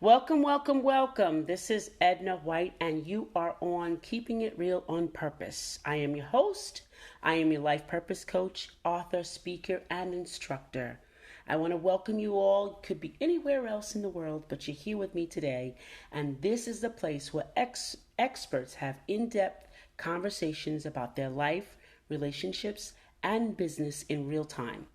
Welcome, welcome, welcome. This is Edna White, and you are on Keeping It Real on Purpose. I am your host. I am your life purpose coach, author, speaker, and instructor. I want to welcome you all. You could be anywhere else in the world, but you're here with me today. And this is the place where experts have in depth conversations about their life, relationships, and business in real time.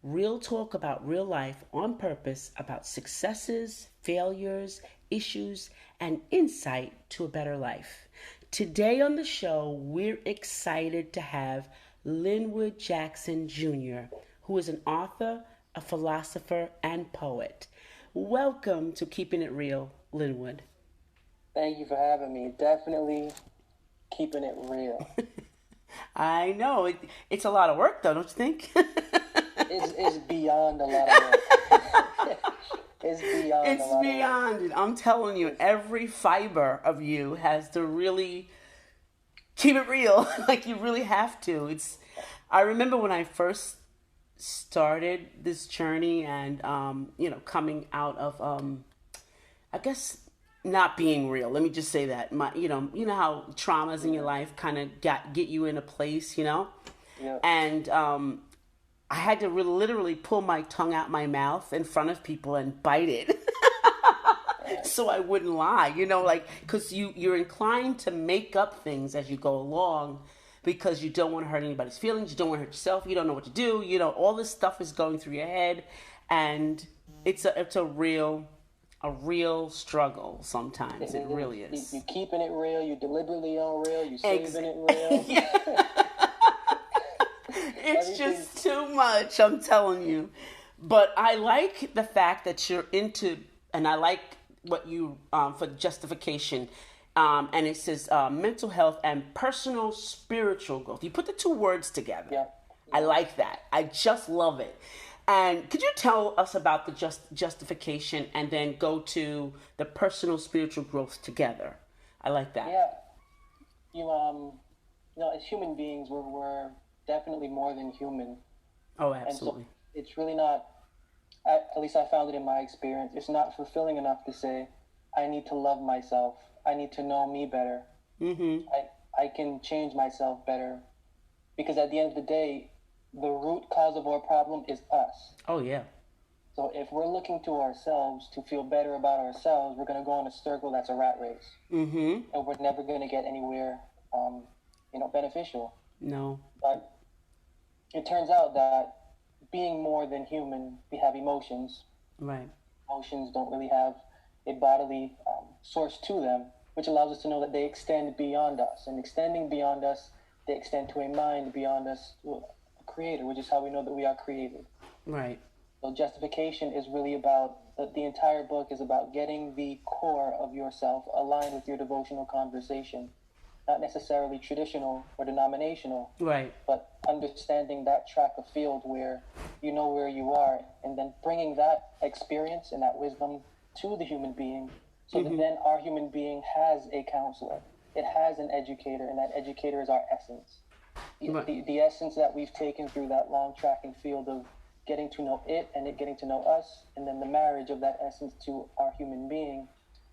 Real talk about real life on purpose, about successes, failures, issues, and insight to a better life. Today on the show, we're excited to have Linwood Jackson Jr., who is an author, a philosopher, and poet. Welcome to Keeping It Real, Linwood. Thank you for having me. Definitely keeping it real. I know. It's a lot of work, though, don't you think? It's beyond a lot of work. It's beyond it. I'm telling you, every fiber of you has to really keep it real. Like you really have to. I remember when I first started this journey and coming out of I guess not being real. Let me just say that. You know how traumas in your life kind of get you in a place, Yeah. And I had to literally pull my tongue out my mouth in front of people and bite it. So I wouldn't lie, because you're inclined to make up things as you go along because you don't want to hurt anybody's feelings. You don't want to hurt yourself. You don't know what to do. All this stuff is going through your head, and it's a real struggle sometimes. It really is. You keeping it real. You deliberately on real. You saving it real. Yeah. It's just too much, I'm telling you. But I like the fact that you're into, and I like what you, for justification, and it says mental health and personal spiritual growth. You put the two words together. Yeah. I like that. I just love it. And could you tell us about the justification and then go to the personal spiritual growth together? I like that. Yeah. As human beings, we're definitely more than human. Oh, absolutely. And so it's really not, at least I found it in my experience, it's not fulfilling enough to say, I need to love myself. I need to know me better. Mm-hmm. I can change myself better. Because at the end of the day, the root cause of our problem is us. Oh, yeah. So if we're looking to ourselves to feel better about ourselves, we're going to go in a circle that's a rat race. Mm-hmm. And we're never going to get anywhere, beneficial. No. But it turns out that being more than human, we have emotions. Right. Emotions don't really have a bodily source to them, which allows us to know that they extend beyond us. And extending beyond us, they extend to a mind beyond us, to a creator, which is how we know that we are created. Right. So justification is really about, the entire book is about getting the core of yourself aligned with your devotional conversation. Not necessarily traditional or denominational, Right. but understanding that track of field where you know where you are, and then bringing that experience and that wisdom to the human being, so that then our human being has a counselor, it has an educator, and that educator is our essence. The essence that we've taken through that long track and field of getting to know it and it getting to know us, and then the marriage of that essence to our human being.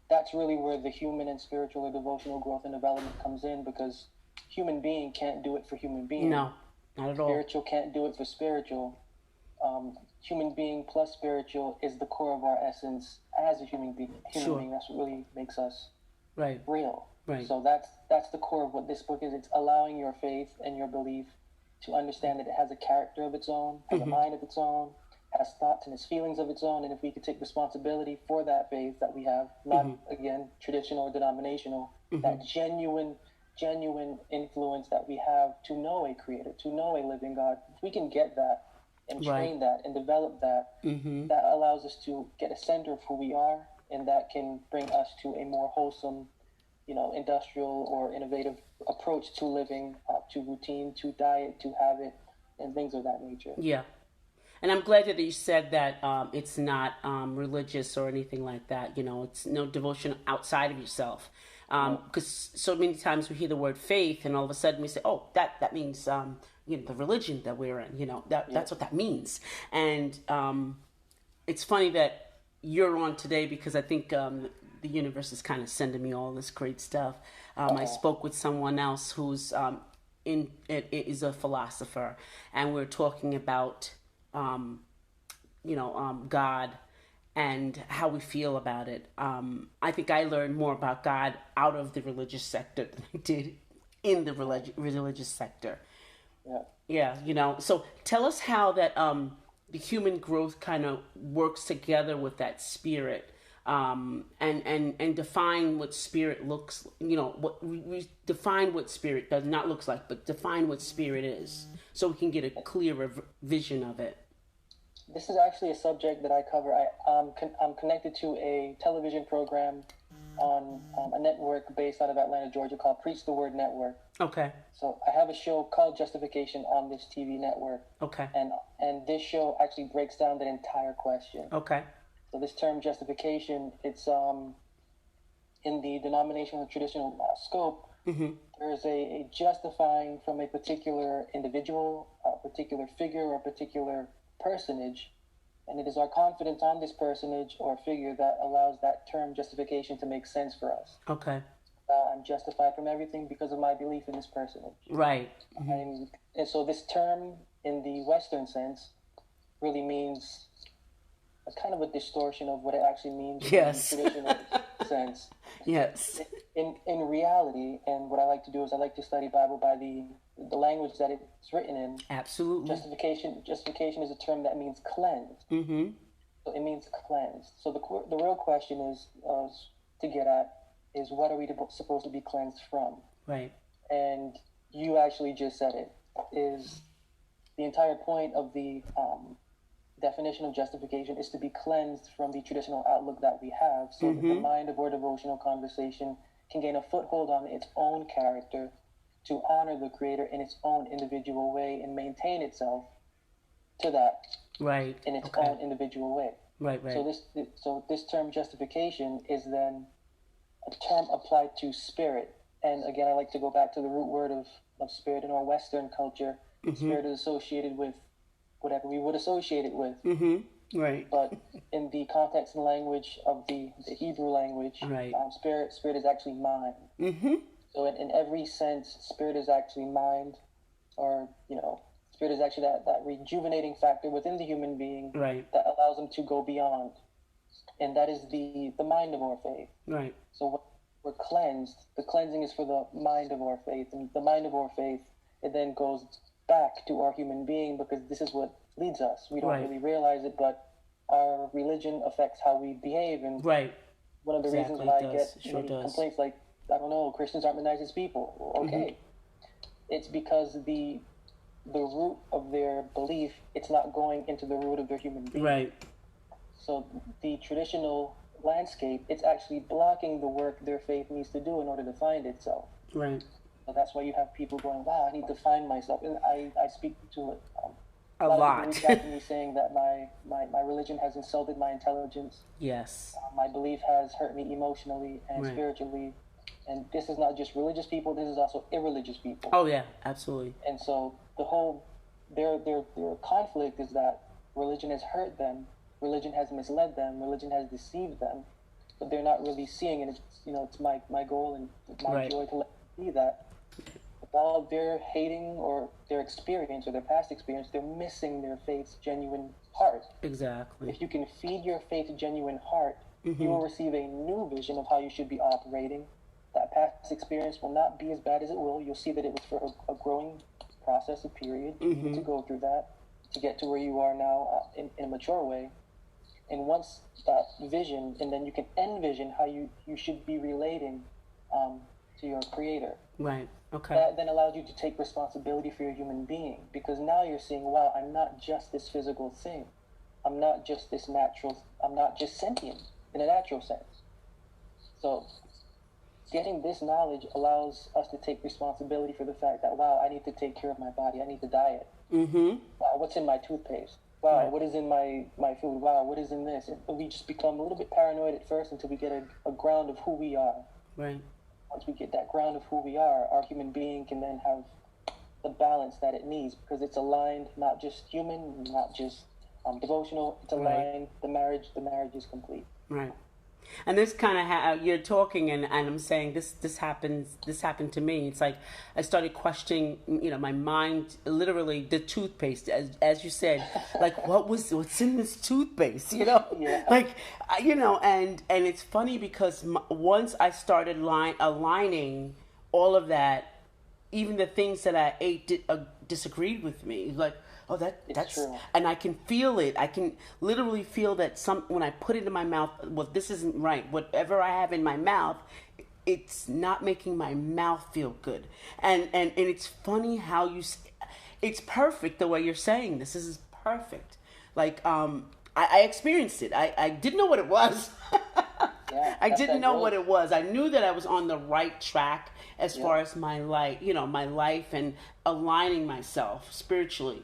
That's really where the human and spiritual or devotional growth and development comes in, because human being can't do it for human being. No, not at all. Spiritual can't do it for spiritual. Human being plus spiritual is the core of our essence as a human being. Sure. That's what really makes us Right. real. Right. So that's the core of what this book is. It's allowing your faith and your belief to understand that it has a character of its own, has a mind of its own, has thoughts and has feelings of its own, and if we could take responsibility for that faith that we have, not again traditional or denominational, that genuine influence that we have to know a creator, to know a living God, if we can get that and train that and develop that, that allows us to get a center of who we are, and that can bring us to a more wholesome, industrial or innovative approach to living, to routine, to diet, to habit, and things of that nature. Yeah. And I'm glad that you said that it's not religious or anything like that. It's no devotion outside of yourself. Because so many times we hear the word faith, and all of a sudden we say, "Oh, that means the religion that we're in." That's what that means. And it's funny that you're on today because I think the universe is kind of sending me all this great stuff. I spoke with someone else who's it is a philosopher, and we're talking about God and how we feel about it. I think I learned more about God out of the religious sector than I did in the religious sector. Yeah, So tell us how that the human growth kind of works together with that spirit, and define what spirit looks. What we define what spirit does not looks like, but define what spirit is, so we can get a clearer vision of it. This is actually a subject that I cover. I'm connected to a television program on a network based out of Atlanta, Georgia, called Preach the Word Network. Okay. So I have a show called Justification on this TV network. Okay. And this show actually breaks down that entire question. Okay. So this term justification, it's in the denominational traditional scope. Mm-hmm. There's a justifying from a particular individual, a particular figure, or a particular personage, and it is our confidence on this personage or figure that allows that term justification to make sense for us. Okay. I'm justified from everything because of my belief in this personage. Right. Mm-hmm. And so this term, in the Western sense, really means a kind of a distortion of what it actually means yes. in the traditional sense. Yes. In reality, and what I like to do is I like to study Bible by the language that it's written in. Absolutely. Justification is a term that means cleansed. Mm-hmm. So it means cleansed. So the real question is to get at is, what are we supposed to be cleansed from? Right. And you actually just said it. Is the entire point of the definition of justification is to be cleansed from the traditional outlook that we have, so that the mind of our devotional conversation can gain a foothold on its own character, to honor the Creator in its own individual way and maintain itself to that right in its own individual way. Right. So this term justification is then a term applied to spirit. And again, I like to go back to the root word of spirit in our Western culture. Spirit is associated with whatever we would associate it with. Right. But in the context and language of the Hebrew language, right. Spirit is actually mind. So in every sense, spirit is actually mind, or, spirit is actually that rejuvenating factor within the human being, right, that allows them to go beyond. And that is the mind of our faith. Right. So when we're cleansed, the cleansing is for the mind of our faith. And the mind of our faith, it then goes back to our human being, because this is what leads us. We don't right. really realize it, but our religion affects how we behave. And right. one of the exactly. reasons that I get complaints like, I don't know, Christians aren't the nicest people. Okay. It's because the root of their belief, it's not going into the root of their human being. Right. So the traditional landscape, it's actually blocking the work their faith needs to do in order to find itself. Right. So that's why you have people going, wow, I need to find myself. And I speak to it. A lot. People reach out to me saying that my religion has insulted my intelligence. Yes. My belief has hurt me emotionally and spiritually. And this is not just religious people, this is also irreligious people. Oh, yeah, absolutely. And so the whole, their conflict is that religion has hurt them, religion has misled them, religion has deceived them, but they're not really seeing it. It's my goal and my joy to let them see that while they're hating or their experience or their past experience, they're missing their faith's genuine heart. Exactly. If you can feed your faith's genuine heart, you will receive a new vision of how you should be operating. That past experience will not be as bad as it will. You'll see that it was for a growing process, a period. You need to go through that to get to where you are now in a mature way. And once that vision, and then you can envision how you should be relating to your Creator. Right. Okay. That then allows you to take responsibility for your human being, because now you're saying, wow, I'm not just this physical thing. I'm not just this natural. I'm not just sentient in a natural sense. So getting this knowledge allows us to take responsibility for the fact that, wow, I need to take care of my body. I need to diet. Wow, what's in my toothpaste? Wow, what is in my food? Wow, what is in this? And we just become a little bit paranoid at first until we get a ground of who we are. Right. Once we get that ground of who we are, our human being can then have the balance that it needs, because it's aligned, not just human, not just devotional, it's Right. aligned. The marriage is complete. Right. And this kind of you're talking, and I'm saying this happened to me. It's like I started questioning, my mind, literally the toothpaste, as you said, like what's in this toothpaste, Yeah. like and it's funny because once I started aligning all of that, even the things that I ate disagreed with me. Like, oh, It's that's, true. and I can feel it. I can literally feel that when I put it in my mouth. Well, this isn't right. Whatever I have in my mouth, it's not making my mouth feel good. And it's funny how it's perfect the way you're saying this. This is perfect. Like, I experienced it. I didn't know what it was. Yeah, I that's didn't that know growth. what it was. I knew that I was on the right track as Yep. far as my life, my life and aligning myself spiritually.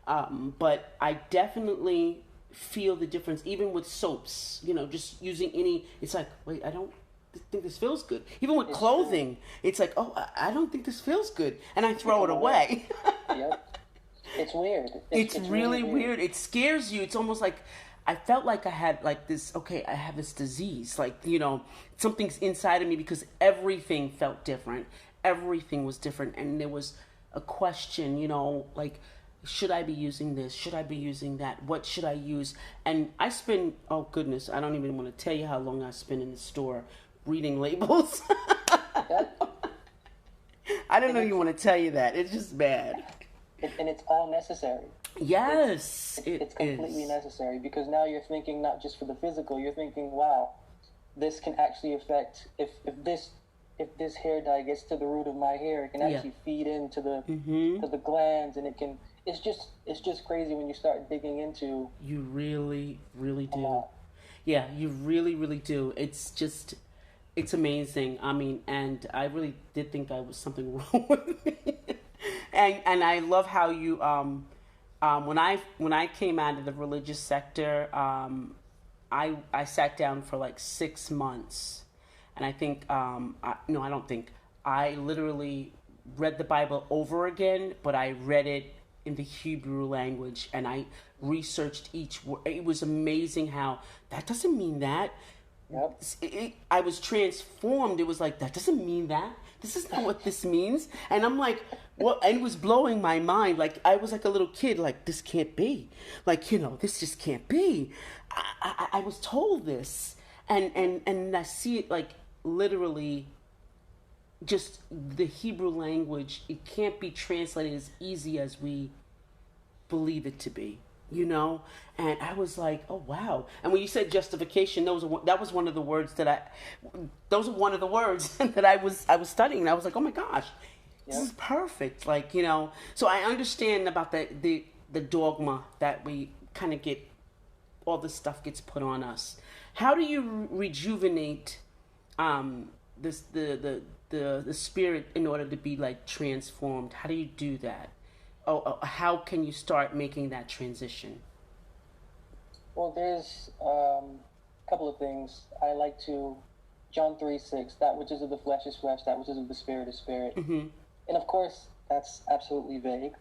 But I definitely feel the difference, even with soaps. Just using any. It's like, wait, I don't think this feels good. Even with It's true. clothing, it's like, oh, I don't think this feels good, and I Put throw it them away. away. Yep. It's weird. It's It's really really weird. weird. It scares you. It's almost like I felt like I had like this, okay, I have this disease. Like, something's inside of me because everything felt different. Everything was different. And there was a question, like, should I be using this? Should I be using that? What should I use? And I spend, oh goodness, I don't even want to tell you how long I spend in the store reading labels. Yep. I don't And know you want to tell you that. It's just bad. and it's all necessary. Yes, It's it completely is. necessary because now you're thinking not just for the physical. You're thinking, wow, this can actually affect if this hair dye gets to the root of my hair, it can Yeah. actually feed into the Mm-hmm. to the glands, and it can. It's just crazy when you start digging into You really, really a do. lot. Yeah, you really, really do. It's amazing. I mean, and I really did think I was something wrong with me. And I love how you, when I came out of the religious sector, I sat down for like 6 months, and I think, no, I don't think, I literally read the Bible over again, but I read it in the Hebrew language, and I researched each word. It was amazing how that doesn't mean that. Yep. I was transformed. It was like, that doesn't mean that. This is not what this means. And I'm like, what? And it was blowing my mind. Like, I was like a little kid, like, this can't be. Like, this just can't be. I was told this. And I see it like literally just the Hebrew language. It can't be translated as easy as we believe it to be. And I was like, oh wow. And when you said justification, that was one of the words those are one of the words that I was studying, and I was like, oh my gosh, this Yep. is perfect. Like, so I understand about the dogma that we kind of get, all this stuff gets put on us. How do you rejuvenate this the spirit in order to be like transformed? How do you do that? How can you start making that transition? Well, there's a couple of things. I like to John 3:6. That which is of the flesh is flesh. That which is of the spirit is spirit. Mm-hmm. And of course, that's absolutely vague.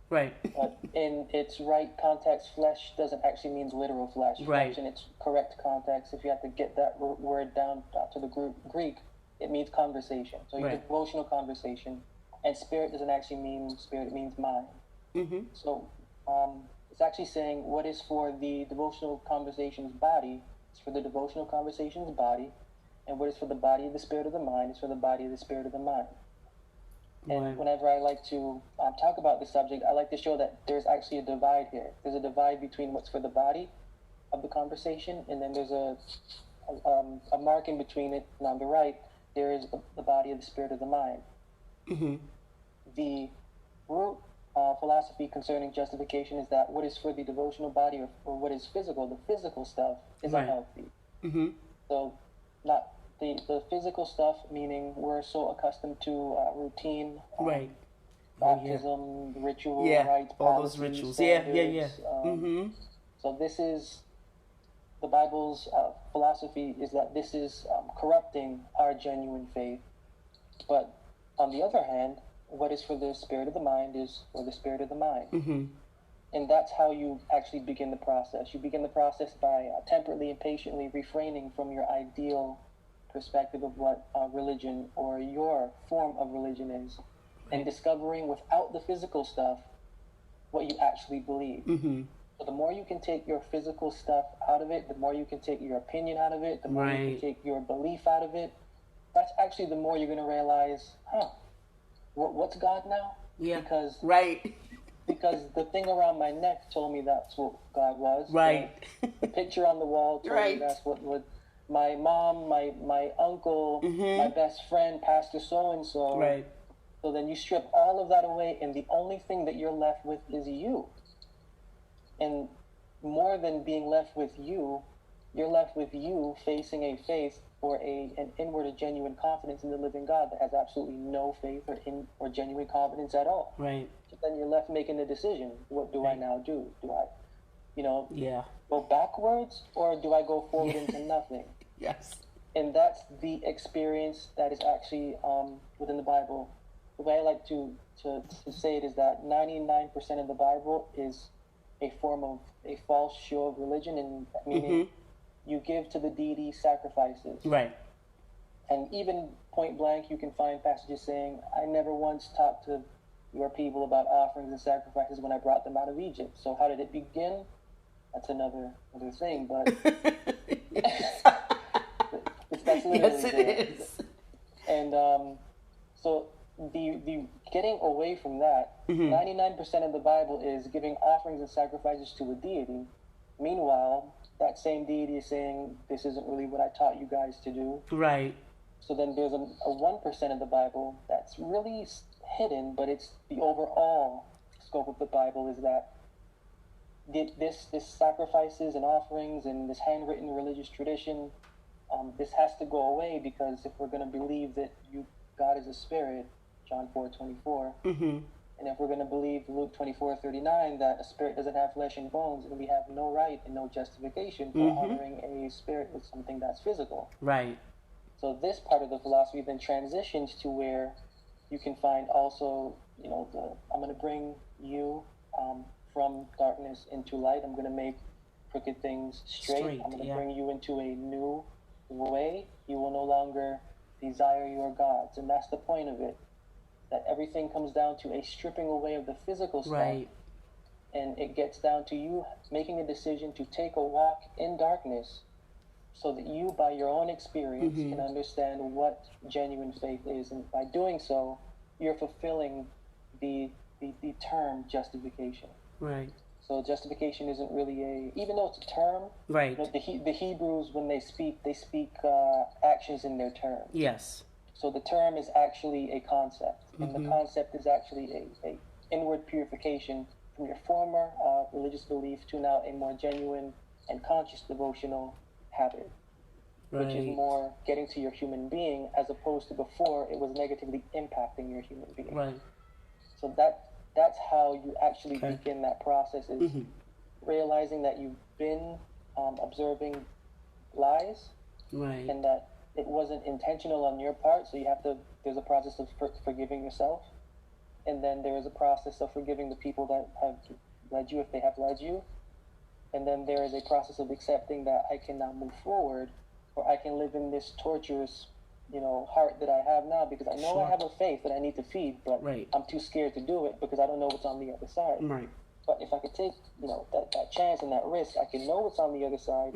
Right. But in its right context, flesh doesn't actually mean literal flesh. Right. Flesh in its correct context, if you have to get that word down to the Greek, it means conversation. So your Right. devotional conversation. And spirit doesn't actually mean spirit, it means mind. Mm-hmm. So it's actually saying what is for the devotional conversation's body is for the devotional conversation's body, and what is for the body of the spirit of the mind is for the body of the spirit of the mind. And Right. whenever I like to talk about the subject, I like to show that there's actually a divide here. There's a divide between what's for the body of the conversation, and then there's a mark in between it. And on the right, there is the body of the spirit of the mind. Mm-hmm. The root philosophy concerning justification is that what is for the devotional body or what is physical, the physical stuff, is Right. unhealthy. Mm-hmm. So, not the physical stuff, meaning we're so accustomed to routine, Right. Oh yeah. baptism, ritual, Yeah. rites, All those policies, rituals. Yeah. Yeah. standards. Mm-hmm. So this is the Bible's philosophy is that this is corrupting our genuine faith. But on the other hand, what is for the spirit of the mind is for the spirit of the mind. Mm-hmm. And that's how you actually begin the process. You begin the process by temperately and patiently refraining from your ideal perspective of what religion or your form of religion is, and discovering without the physical stuff what you actually believe. Mm-hmm. So the more you can take your physical stuff out of it, the more you can take your opinion out of it, the more you can take your belief out of it, that's actually the more you're going to realize, what's God now? Yeah. Because because the thing around my neck told me that's what God was. Right. The picture on the wall told me that's what my mom, my uncle, my best friend, Pastor so-and-so. Right. So then you strip all of that away, and the only thing that you're left with is you. And more than being left with you, you're left with you facing a faith or an inward or genuine confidence in the living God that has absolutely no faith or genuine confidence at all. Right. So then you're left making a decision. What do I now do? Do I, go backwards, or do I go forward into nothing? Yes. And that's the experience that is actually within the Bible. The way I like to say it is that 99% of the Bible is a form of a false show of religion, and meaning you give to the deity sacrifices. Right. And even point blank, you can find passages saying, I never once talked to your people about offerings and sacrifices when I brought them out of Egypt. So how did it begin? That's another thing, but that's literally yes, it is. And so the getting away from that, 99% of the Bible is giving offerings and sacrifices to a deity. Meanwhile, that same deity is saying, this isn't really what I taught you guys to do. Right. So then there's a 1% of the Bible that's really hidden, but it's the overall scope of the Bible is that this sacrifices and offerings and this handwritten religious tradition, this has to go away, because if we're going to believe that God is a spirit, John 4:24, and if we're going to believe Luke 24:39 that a spirit doesn't have flesh and bones, and we have no right and no justification for honoring a spirit with something that's physical. Right. So this part of the philosophy then transitions to where you can find also, I'm going to bring you from darkness into light. I'm going to make crooked things straight. I'm going to bring you into a new way. You will no longer desire your gods. And that's the point of it. That everything comes down to a stripping away of the physical stuff. Right. And it gets down to you making a decision to take a walk in darkness, so that you, by your own experience, can understand what genuine faith is. And by doing so, you're fulfilling the term justification. Right. So justification isn't really even though it's a term. Right. The Hebrews, when they speak actions in their terms. Yes. So the term is actually a concept, and the concept is actually a inward purification from your former religious belief to now a more genuine and conscious devotional habit, which is more getting to your human being, as opposed to before it was negatively impacting your human being. Right. So that's how you actually begin that process, is realizing that you've been observing lies, and that it wasn't intentional on your part. So there's a process of forgiving yourself, and then there is a process of forgiving the people that have led you, if they have led you. And then there is a process of accepting that I can now move forward, or I can live in this torturous, heart that I have now, because I know I have a faith that I need to feed, but I'm too scared to do it because I don't know what's on the other side. Right. But if I could take, that chance and that risk, I can know what's on the other side.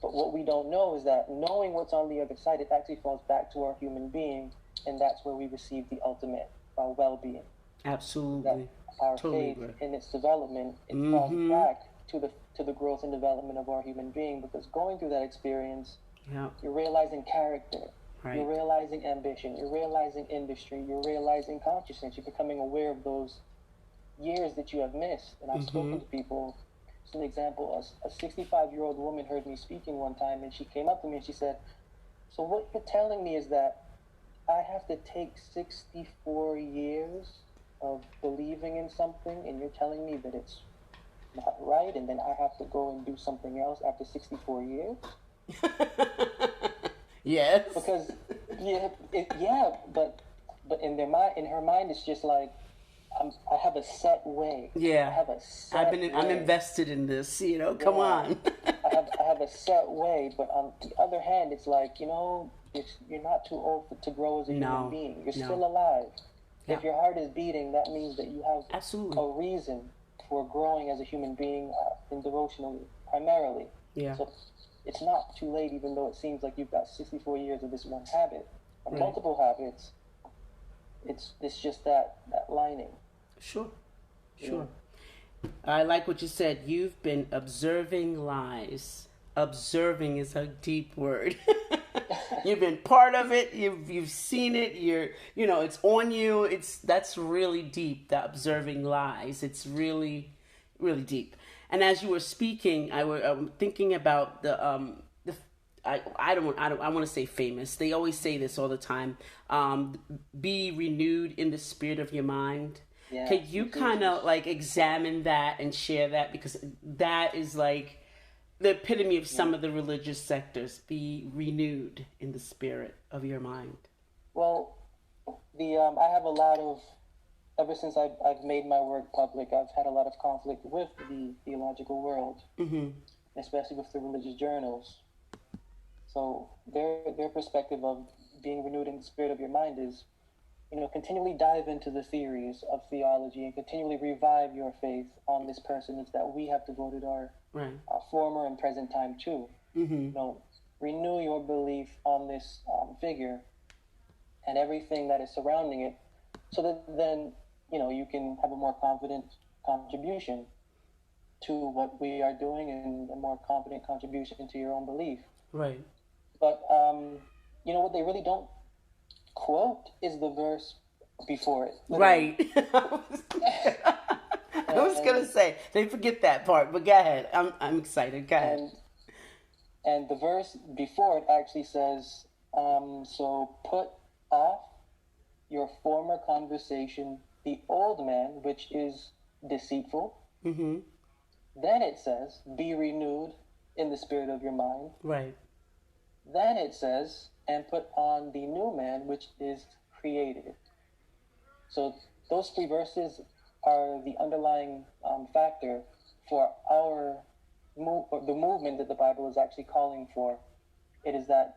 But what we don't know is that knowing what's on the other side, it actually falls back to our human being, and that's where we receive the ultimate, our well-being. Absolutely. That our Totally faith in its development, it falls back to the growth and development of our human being, because going through that experience, you're realizing character, you're realizing ambition, you're realizing industry, you're realizing consciousness, you're becoming aware of those years that you have missed. And I've spoken to people. As an example, a 65-year-old woman heard me speaking one time, and she came up to me and she said, so what you're telling me is that I have to take 64 years of believing in something, and you're telling me that it's not right, and then I have to go and do something else after 64 years? Yes. Because but in her mind, it's just like, I have a set way. Yeah. I have a set way. I'm invested in this, come Yeah. on. I have a set way, but on the other hand, it's like, you're not too old to grow as a human being. You're still alive. Yeah. If your heart is beating, that means that you have Absolutely a reason for growing as a human being in devotionally, primarily. Yeah. So it's not too late, even though it seems like you've got 64 years of this one habit or multiple habits. It's just that lining. Sure. I like what you said. You've been observing lies. Observing is a deep word. You've been part of it. You've seen it. It's on you. That's really deep. The observing lies. It's really, really deep. And as you were speaking, I'm thinking about I want to say famous. They always say this all the time. Be renewed in the spirit of your mind. Yeah, Could you kind of like examine that and share that, because that is like the epitome of some of the religious sectors. Be renewed in the spirit of your mind. Well, I have a lot of, ever since I've made my work public, I've had a lot of conflict with the theological world, especially with the religious journals. So their perspective of being renewed in the spirit of your mind is, continually dive into the theories of theology and continually revive your faith on this personage that we have devoted our former and present time to. Renew your belief on this figure and everything that is surrounding it, so that then you can have a more confident contribution to what we are doing and a more confident contribution to your own belief. Right. But what they really don't quote is the verse before it. Right. I was gonna say they forget that part, but go ahead. I'm excited. Go ahead. And the verse before it actually says, so put off your former conversation, the old man, which is deceitful. Then it says, be renewed in the spirit of your mind. Right. Then it says, and put on the new man, which is created. So those three verses are the underlying factor for the movement that the Bible is actually calling for. It is that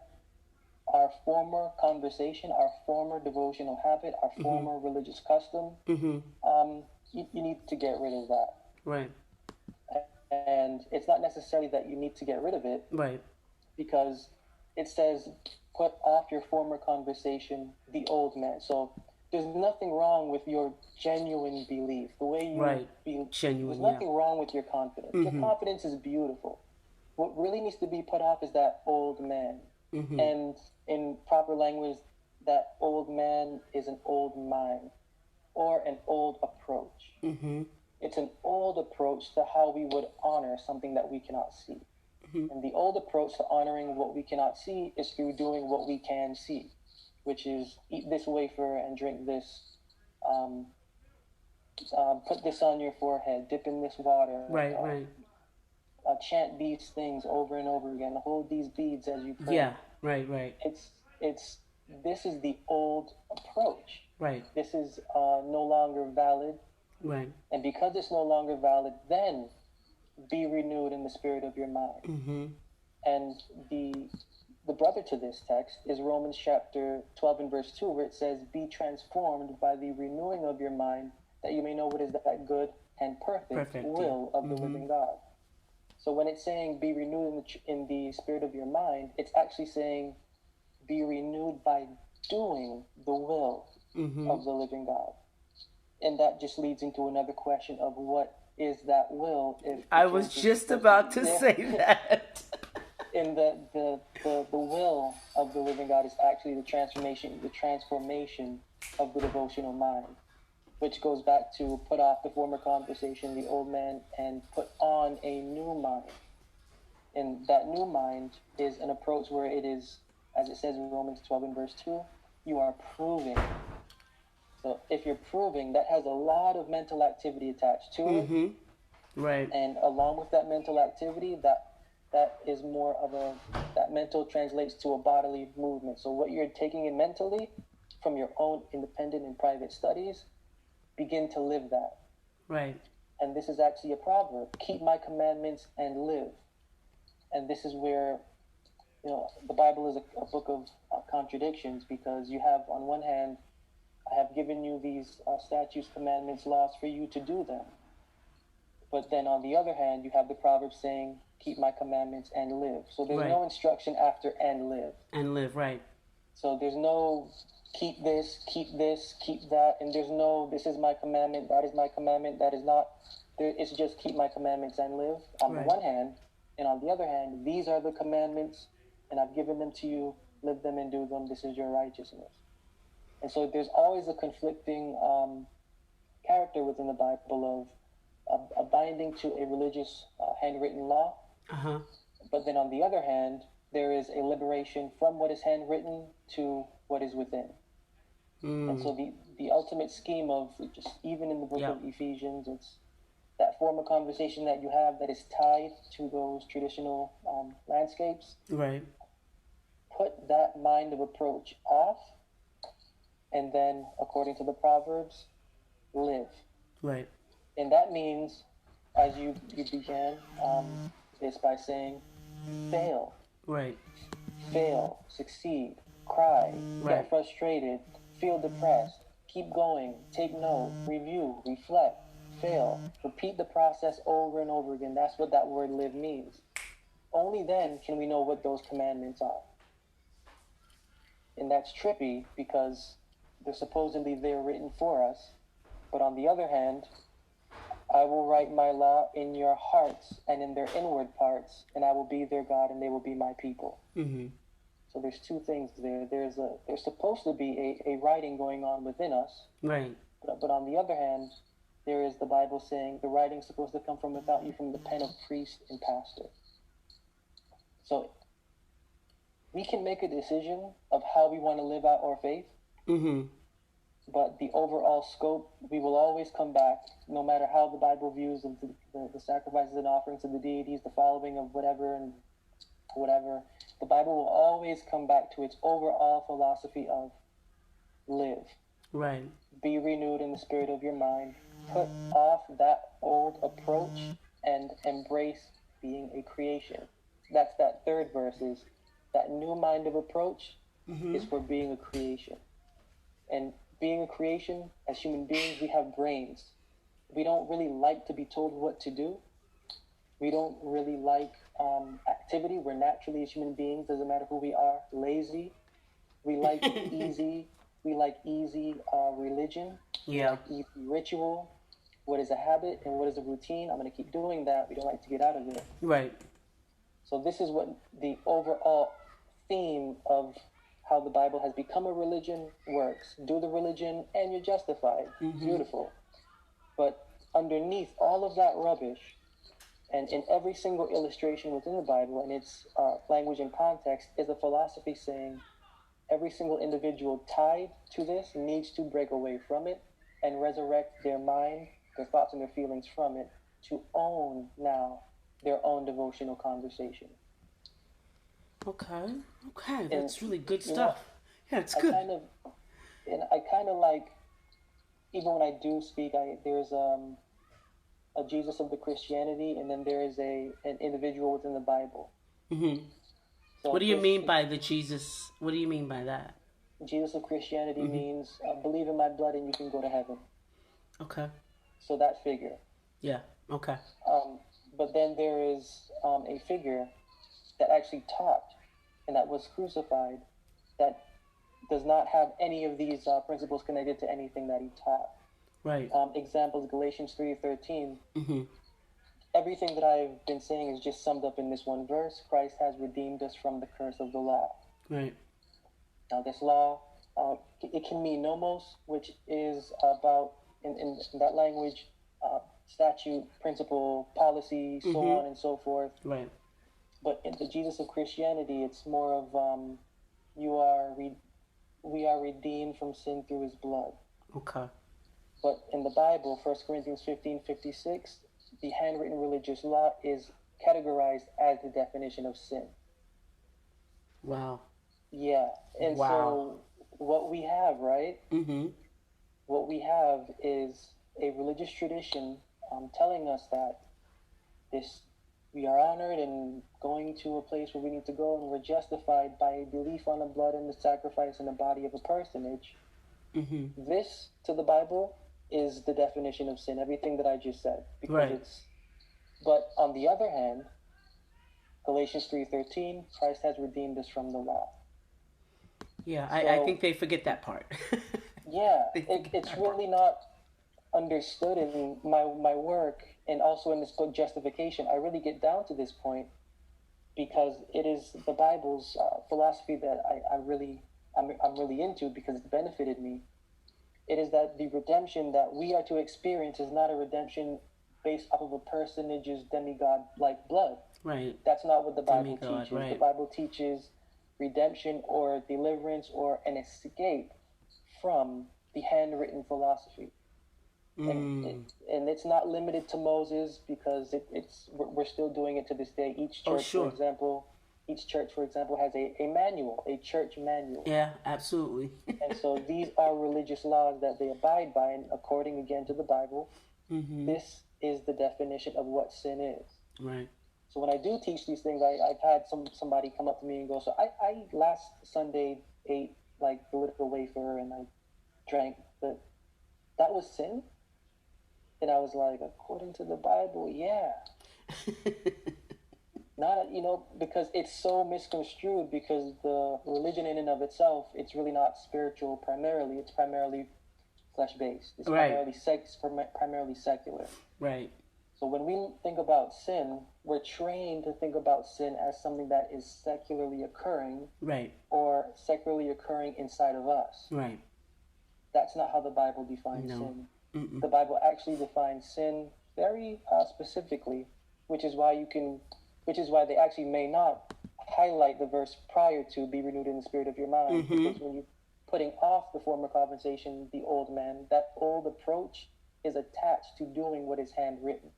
our former conversation, our former devotional habit, our former religious custom, you need to get rid of that. Right. And it's not necessarily that you need to get rid of it. Right. Because it says, put off your former conversation, the old man. So there's nothing wrong with your genuine belief. The way you be genuine. There's nothing wrong with your confidence. Your confidence is beautiful. What really needs to be put off is that old man. And in proper language, that old man is an old mind or an old approach. It's an old approach to how we would honor something that we cannot see. And the old approach to honoring what we cannot see is through doing what we can see, which is eat this wafer and drink this, put this on your forehead, dip in this water. Right. Chant these things over and over again. Hold these beads as you pray. Yeah, right. This is the old approach. Right. This is no longer valid. Right. And because it's no longer valid, then be renewed in the spirit of your mind. And the brother to this text is Romans chapter 12 and verse 2, where it says, be transformed by the renewing of your mind, that you may know what is that good and perfect will of the living God. So when it's saying be renewed in the spirit of your mind, it's actually saying be renewed by doing the will of the living God. And that just leads into another question of what is that will? I was just about to say that. In the will of the living God is actually the transformation of the devotional mind, which goes back to put off the former conversation, the old man, and put on a new mind. And that new mind is an approach where it is, as it says in Romans 12 and verse 2, you are proving. So if you're proving, that has a lot of mental activity attached to it. Right. And along with that mental activity, that is more of that mental translates to a bodily movement. So what you're taking in mentally from your own independent and private studies begin to live that. Right. And this is actually a proverb: keep my commandments and live. And this is where, the Bible is a book of contradictions, because you have, on one hand, I have given you these statutes, commandments, laws for you to do them. But then on the other hand, you have the proverb saying, keep my commandments and live. So there's no instruction after and live. And live, right. So there's no keep this, keep that. And there's no, this is my commandment, that is my commandment, that is not. It's just keep my commandments and live on the one hand. And on the other hand, these are the commandments, and I've given them to you. Live them and do them. This is your righteousness. And so there's always a conflicting character within the Bible of a binding to a religious handwritten law. Uh-huh. But then on the other hand, there is a liberation from what is handwritten to what is within. And so the ultimate scheme of, just even in the book of Ephesians, it's that form of conversation that you have that is tied to those traditional landscapes. Right. Put that mind of approach off, and then, according to the Proverbs, live. Right. And that means, as you began this by saying, fail. Right. Fail, succeed, cry, get frustrated, feel depressed, keep going, take note, review, reflect, fail, repeat the process over and over again. That's what that word live means. Only then can we know what those commandments are. And that's trippy, because they're supposedly there written for us. But on the other hand, I will write my law in your hearts and in their inward parts, and I will be their God, and they will be my people. Mm-hmm. So there's two things there. There's supposed to be a writing going on within us. Right. But on the other hand, there is the Bible saying the writing's supposed to come from without you, from the pen of priest and pastor. So we can make a decision of how we want to live out our faith. Mm-hmm. But the overall scope, we will always come back, no matter how the Bible views the sacrifices and offerings of the deities, the following of whatever and whatever. The Bible will always come back to its overall philosophy of live. Right. Be renewed in the spirit of your mind. Put off that old approach and embrace being a creation. That's that third verse, is that new mind of approach is for being a creation. And being a creation, as human beings, we have brains. We don't really like to be told what to do. We don't really like activity. We're naturally, as human beings, doesn't matter who we are, lazy. We like easy. We like easy religion. Yeah. Like easy ritual. What is a habit and what is a routine? I'm going to keep doing that. We don't like to get out of it. Right. So this is what the overall theme of how the Bible has become a religion works. Do the religion and you're justified. Beautiful. But underneath all of that rubbish, and in every single illustration within the Bible and its language and context, is a philosophy saying every single individual tied to this needs to break away from it and resurrect their mind, their thoughts and their feelings from it, to own now their own devotional conversation. Okay, that's really good stuff. Yeah, it's good. I kind of like, even when I do speak, there's a Jesus of the Christianity, and then there is an individual within the Bible. Mm-hmm. So what do you mean by the Jesus? What do you mean by that? Jesus of Christianity means believe in my blood and you can go to heaven. Okay. So that figure. Yeah. Okay. But then there is a figure that actually taught and that was crucified, that does not have any of these principles connected to anything that he taught. Right. Examples, Galatians 3:13. Everything that I've been saying is just summed up in this one verse. Christ has redeemed us from the curse of the law. Right. Now this law, it can mean nomos, which is about, in that language, statute, principle, policy, so on and so forth. Right. But in the Jesus of Christianity, it's more of we are redeemed from sin through his blood. Okay. But in the Bible, 1 Corinthians 15:56, the handwritten religious law is categorized as the definition of sin. Wow. Yeah. And so what we have, right, what we have is a religious tradition telling us that this we are honored and going to a place where we need to go, and we're justified by a belief on the blood and the sacrifice in the body of a personage. This, to the Bible, is the definition of sin, everything that I just said. Because but on the other hand, Galatians 3:13, Christ has redeemed us from the law. Yeah, I think they forget that part. Yeah, it's really not understood in my work, and also in this book, Justification. I really get down to this point because it is the Bible's philosophy that I'm really into, because it's benefited me. It is that the redemption that we are to experience is not a redemption based off of a personage's demigod-like blood. Right. That's not what the Bible teaches. Right. The Bible teaches redemption or deliverance or an escape from the handwritten philosophy. And it's not limited to Moses, because we're still doing it to this day. Each church, for example, has a manual, a church manual. Yeah, absolutely. And so these are religious laws that they abide by, and according again to the Bible, this is the definition of what sin is. Right. So when I do teach these things, I've had somebody come up to me and go, so I last Sunday ate like the little wafer and I drank, but that was sin? And I was like, according to the Bible, yeah. Not, because it's so misconstrued, because the religion in and of itself, it's really not spiritual primarily. It's primarily flesh-based. It's primarily secular. Right. So when we think about sin, we're trained to think about sin as something that is secularly occurring. Right. Or secularly occurring inside of us. Right. That's not how the Bible defines sin. The Bible actually defines sin very specifically, which is why they actually may not highlight the verse prior to "be renewed in the spirit of your mind," because when you're putting off the former compensation, the old man, that old approach is attached to doing what is handwritten.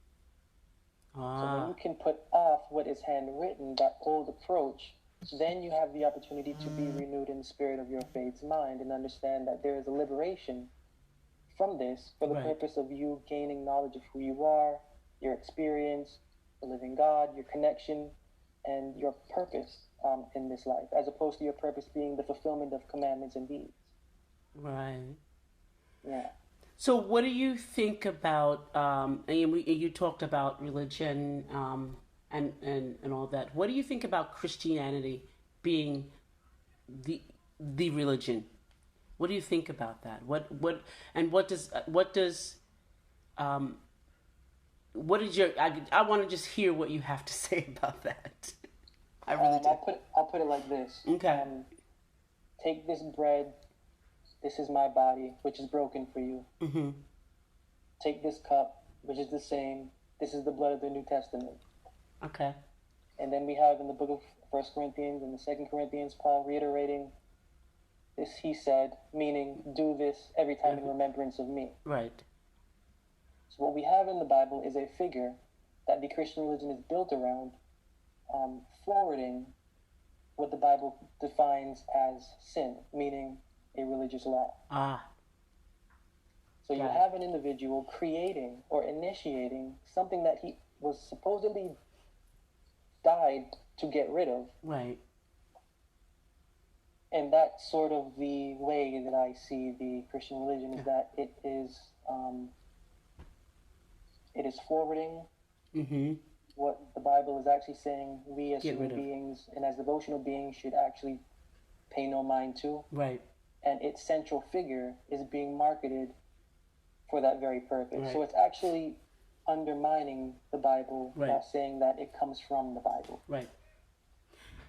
So when you can put off what is handwritten, that old approach, then you have the opportunity to be renewed in the spirit of your faith's mind, and understand that there is a liberation from this for the purpose of you gaining knowledge of who you are, your experience, the living God, your connection, and your purpose in this life, as opposed to your purpose being the fulfillment of commandments and deeds. Right. Yeah. So what do you think about, and you talked about religion and all that. What do you think about Christianity being the religion? What do you think about that? What is your? I want to just hear what you have to say about that. I really do. I'll put it like this. Okay. Take this bread. This is my body, which is broken for you. Take this cup, which is the same. This is the blood of the New Testament. Okay. And then we have in the book of 1 Corinthians and the 2 Corinthians, Paul reiterating this, he said, meaning do this every time in remembrance of me. Right. So what we have in the Bible is a figure that the Christian religion is built around, forwarding what the Bible defines as sin, meaning a religious law. So you have an individual creating or initiating something that he was supposedly died to get rid of. Right. And that's sort of the way that I see the Christian religion, is that it is forwarding what the Bible is actually saying we as human beings and as devotional beings should actually pay no mind to. Right. And its central figure is being marketed for that very purpose. Right. So it's actually undermining the Bible by saying that it comes from the Bible. Right.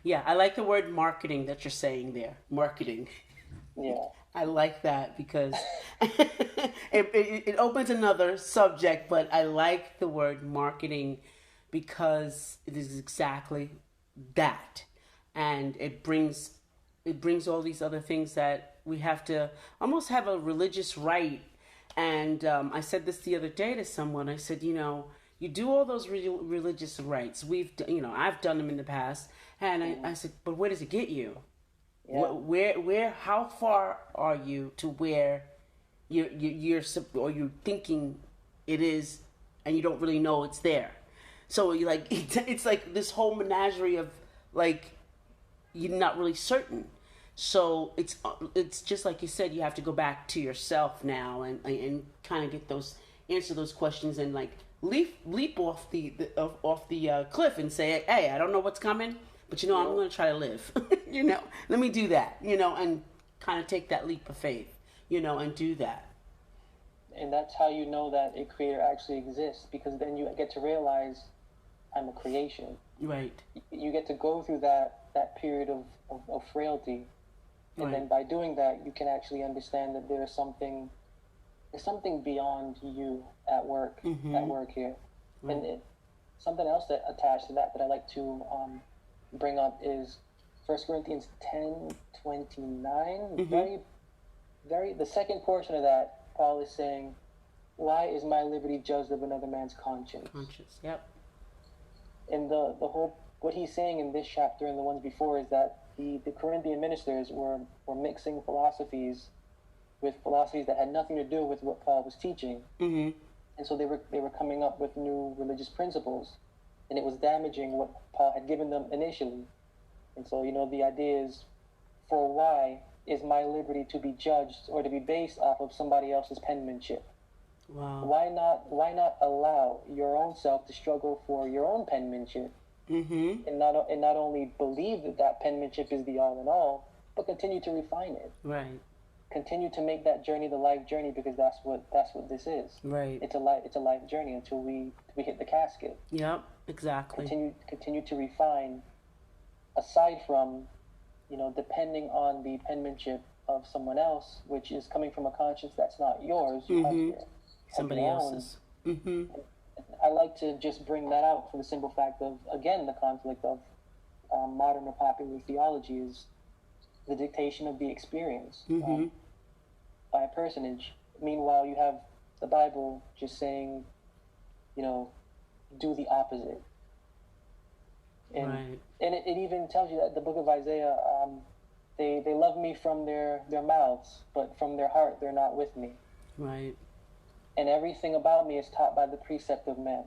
Yeah, I like the word marketing that you're saying there. Marketing. Yeah. I like that because it opens another subject, but I like the word marketing because it is exactly that. And it brings all these other things that we have to almost have a religious right. And I said this the other day to someone. I said, you do all those religious rites. I've done them in the past. And I said, but where does it get you? Yeah. Where, how far are you to where or you're thinking it is, and you don't really know it's there. So you like it's like this whole menagerie of like you're not really certain. So it's just like you said, you have to go back to yourself now and kind of get answer those questions and like leap off the cliff and say, hey, I don't know what's coming, but I'm going to try to live. Let me do that. And kind of take that leap of faith. And do that. And that's how you know that a creator actually exists, because then you get to realize I'm a creation. Right. You get to go through that period of frailty. And then by doing that, you can actually understand that there's something beyond you at work here. Right. And something else that attached to that I like to bring up is 1 Corinthians 10:29. The second portion of that, Paul is saying, why is my liberty judged of another man's conscience? Yep. And the whole, what he's saying in this chapter and the ones before is that the Corinthian ministers were mixing philosophies with philosophies that had nothing to do with what Paul was teaching. Mm-hmm. And so they were coming up with new religious principles, and it was damaging what Paul had given them initially. And so, the idea is, for why is my liberty to be judged or to be based off of somebody else's penmanship? Wow. Why not allow your own self to struggle for your own penmanship? Mm-hmm. And not only believe that penmanship is the all in all, but continue to refine it. Right. Continue to make that journey the life journey, because that's what this is. Right. It's a life journey until we hit the casket. Yep. Exactly. Continue to refine, aside from, depending on the penmanship of someone else, which is coming from a conscience that's not yours. Mm-hmm. Somebody else's. Mm-hmm. I like to just bring that out for the simple fact of, again, the conflict of modern or popular theology is the dictation of the experience by a personage. Meanwhile, you have the Bible just saying, do the opposite. And, right. And it even tells you that the book of Isaiah, they love me from their mouths, but from their heart they're not with me. Right. And everything about me is taught by the precept of men.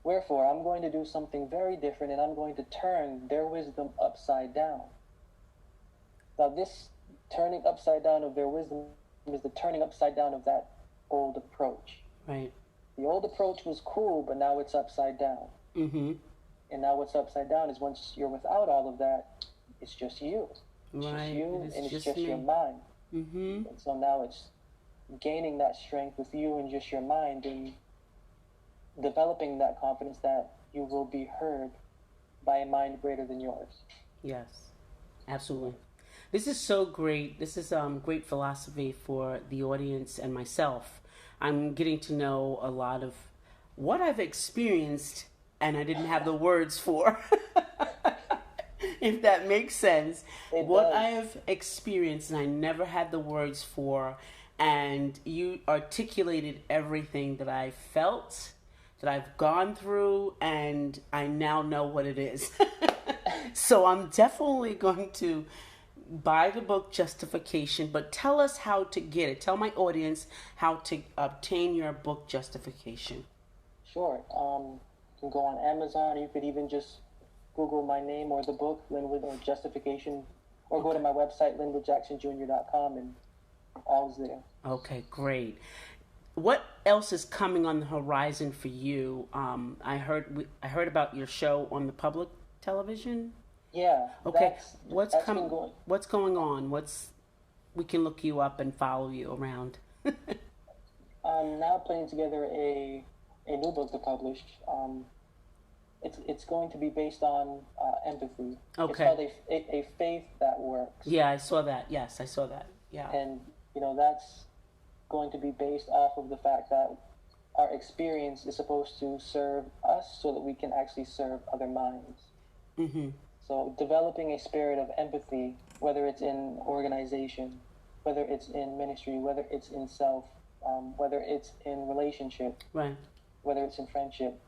Wherefore, I'm going to do something very different, and I'm going to turn their wisdom upside down. Now, this turning upside down of their wisdom is the turning upside down of that old approach. Right. The old approach was cool, but now it's upside down. Mm-hmm. And now what's upside down is once you're without all of that, it's just you. It's right. just you, and it's just me. your mind. Mm-hmm. And so now it's gaining that strength with you and just your mind, and developing that confidence that you will be heard by a mind greater than yours. Yes, absolutely. This is so great. This is great philosophy for the audience and myself. I'm getting to know a lot of what I've experienced and I didn't have the words for. If that makes sense. What I have experienced and I never had the words for, and you articulated everything that I felt, that I've gone through, and I now know what it is. So I'm definitely going to buy the book Justification, but tell us how to get it. Tell my audience how to obtain your book Justification. Sure. You can go on Amazon. You could even just Google my name or the book, Linwood or Justification, or go to my website, linwoodjacksonjr.com, and all's there. Okay, great. What else is coming on the horizon for you? I heard about your show on the public television. Yeah. Okay. What's going on? We can look you up and follow you around. I'm now putting together a new book to publish. It's going to be based on empathy. Okay. It's called a faith that works. Yeah, I saw that. Yes, I saw that. Yeah. And that's going to be based off of the fact that our experience is supposed to serve us so that we can actually serve other minds. Mm-hmm. So developing a spirit of empathy, whether it's in organization, whether it's in ministry, whether it's in self, whether it's in relationship, right, whether it's in friendship,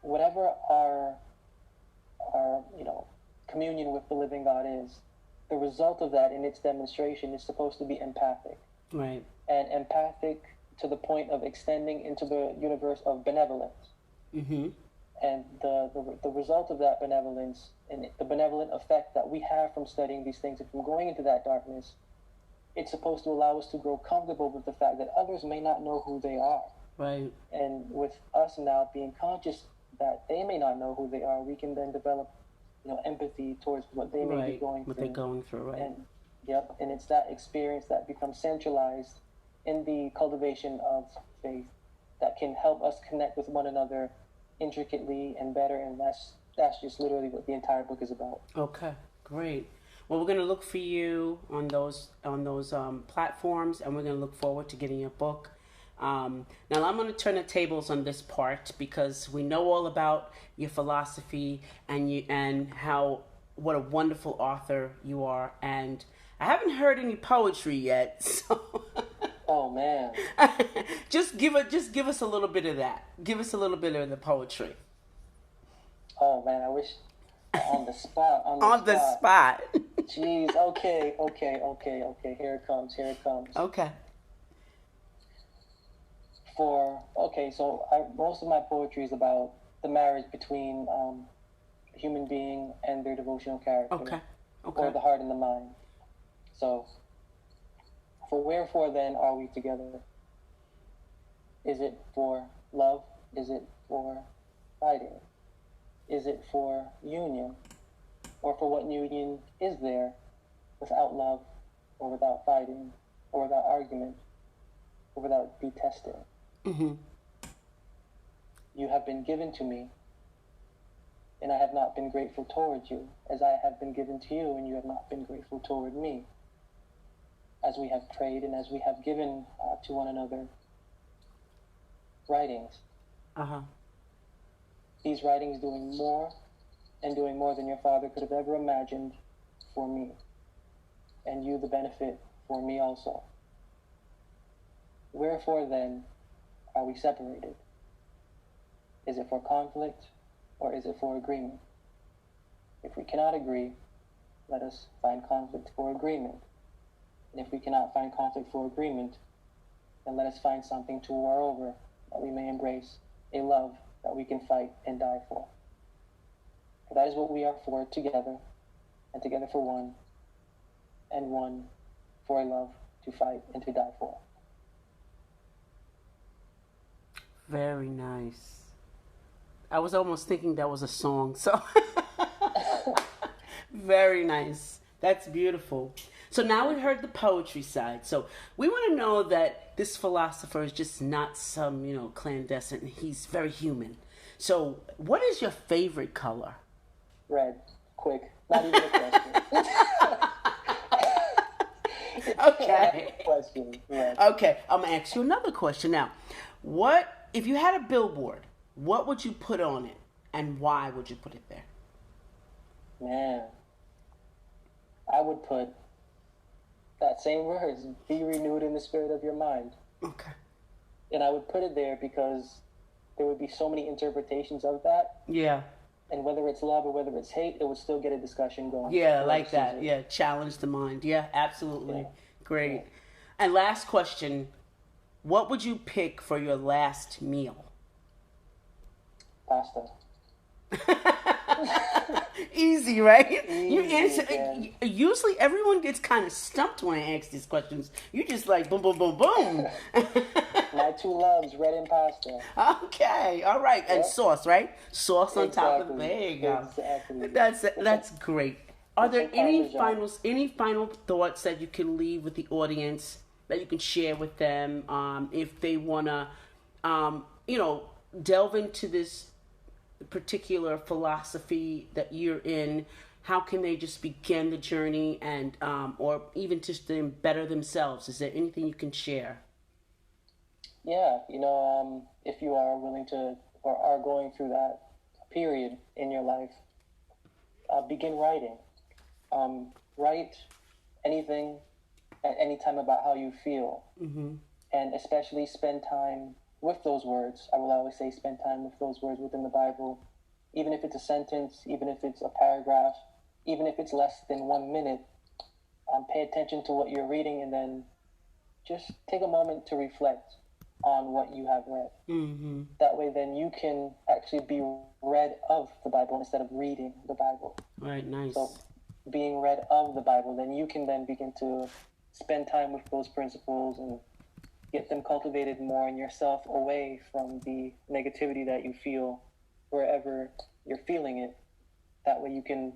whatever our communion with the living God is, the result of that in its demonstration is supposed to be empathic. Right. and empathic to the point of extending into the universe of benevolence. Mm-hmm. And the result of that benevolence and the benevolent effect that we have from studying these things and from going into that darkness, it's supposed to allow us to grow comfortable with the fact that others may not know who they are. Right. And with us now being conscious that they may not know who they are, we can then develop, empathy towards what they may be going what through. they're going through, right? And it's that experience that becomes centralized in the cultivation of faith that can help us connect with one another intricately and better, and that's just literally what the entire book is about. Okay, great. Well, we're going to look for you on those platforms, and we're going to look forward to getting your book. Now I'm going to turn the tables on this part because we know all about your philosophy and what a wonderful author you are, and I haven't heard any poetry yet, so. Oh man! just give us a little bit of that. Give us a little bit of the poetry. Oh man, I wish on the spot. On the spot. Jeez. Okay. Here it comes. Okay. So most of my poetry is about the marriage between a human being and their devotional character. Okay. Or the heart and the mind. So. For wherefore then are we together? Is it for love? Is it for fighting? Is it for union? Or for what union is there without love, or without fighting, or without argument, or without detesting? Mm-hmm. You have been given to me, and I have not been grateful towards you, as I have been given to you, and you have not been grateful toward me. As we have prayed and as we have given to one another writings. Uh-huh. These writings doing more than your father could have ever imagined for me, and you the benefit for me also. Wherefore then are we separated? Is it for conflict or is it for agreement? If we cannot agree, let us find conflict for agreement. And if we cannot find conflict for agreement, then let us find something to war over, that we may embrace a love that we can fight and die for. For that is what we are for together, and together for one, and one for a love to fight and to die for. Very nice. I was almost thinking that was a song, so very nice. That's beautiful. So now we heard the poetry side. So we want to know that this philosopher is just not some, clandestine. He's very human. So what is your favorite color? Red. Quick. Not even a question. Okay. Question. Red. Okay. I'm going to ask you another question now. If you had a billboard, what would you put on it? And why would you put it there? Man. I would put that same words, be renewed in the spirit of your mind. Okay. And I would put it there because there would be so many interpretations of that. Yeah. And whether it's love or whether it's hate, it would still get a discussion going. Yeah, like that. Yeah, challenge the mind. Yeah, absolutely. Yeah. Great. Yeah. And last question, what would you pick for your last meal? Pasta. Easy, right? Easy, you answer. yeah. Usually, everyone gets kind of stumped when I ask these questions. You just like boom, boom, boom, boom. My two loves, red and pasta. Okay, all right, and Yep. sauce, right? Sauce on top of it. Exactly. There you go. Exactly. That's great. Are there any Parmesan. final thoughts that you can leave with the audience that you can share with them if they wanna, delve into this particular philosophy that you're in? How can they just begin the journey and or even just to better themselves? Is there anything you can share? Yeah, if you are willing to or are going through that period in your life, begin writing. Write anything at any time about how you feel. Mm-hmm. And especially spend time with those words. I will always say spend time with those words within the Bible. Even if it's a sentence, even if it's a paragraph, even if it's less than 1 minute, pay attention to what you're reading and then just take a moment to reflect on what you have read. Mm-hmm. That way, then you can actually be read of the Bible instead of reading the Bible. Right, nice. So, being read of the Bible, then you can then begin to spend time with those principles and get them cultivated more in yourself, away from the negativity that you feel wherever you're feeling it. That way you can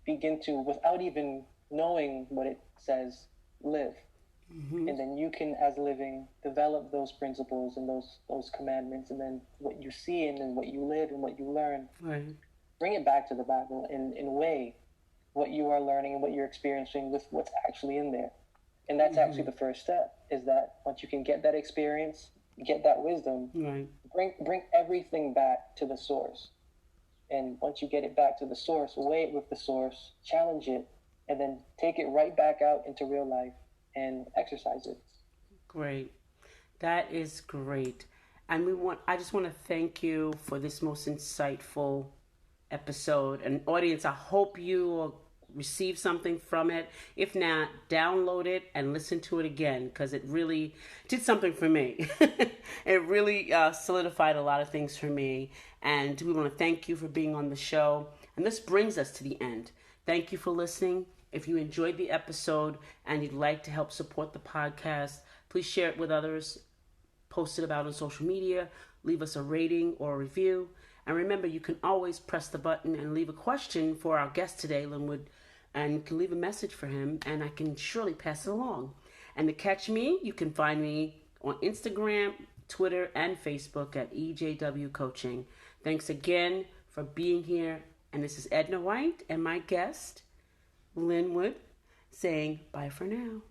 begin to, without even knowing what it says, live. Mm-hmm. And then you can, as living, develop those principles and those commandments, and then what you see and what you live and what you learn, right, bring it back to the Bible and weigh what you are learning and what you're experiencing with what's actually in there. And that's actually the first step, is that once you can get that experience, get that wisdom, right, bring everything back to the source. And once you get it back to the source, weigh it with the source, challenge it, and then take it right back out into real life and exercise it. Great. That is great. And I just want to thank you for this most insightful episode. And audience, I hope you will receive something from it. If not, download it and listen to it again, because it really did something for me. It really solidified a lot of things for me. And we want to thank you for being on the show. And this brings us to the end. Thank you for listening. If you enjoyed the episode and you'd like to help support the podcast, please share it with others, post it about on social media, leave us a rating or a review. And remember, you can always press the button and leave a question for our guest today, Linwood, and you can leave a message for him, and I can surely pass it along. And to catch me, you can find me on Instagram, Twitter, and Facebook at EJW Coaching. Thanks again for being here. And this is Edna White and my guest, Linwood, saying bye for now.